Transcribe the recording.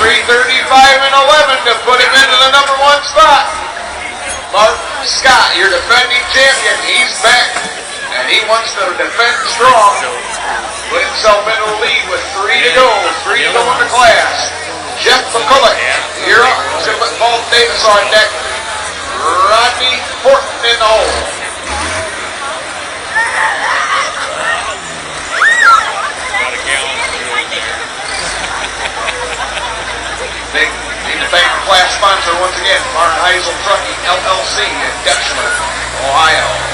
3:35 and 11 to put him into the number 1 spot. Mark Scott, your defending champion, he's back, and he wants to defend strong. Put himself into the lead with 3 to go in the class. Jeff McCulloch, you're up. He's going to put Paul Davis on deck. Rodney Horton in the hole. Need to thank the class sponsor once again, Martin Heisel Trucking, LLC in Dutchman, Ohio.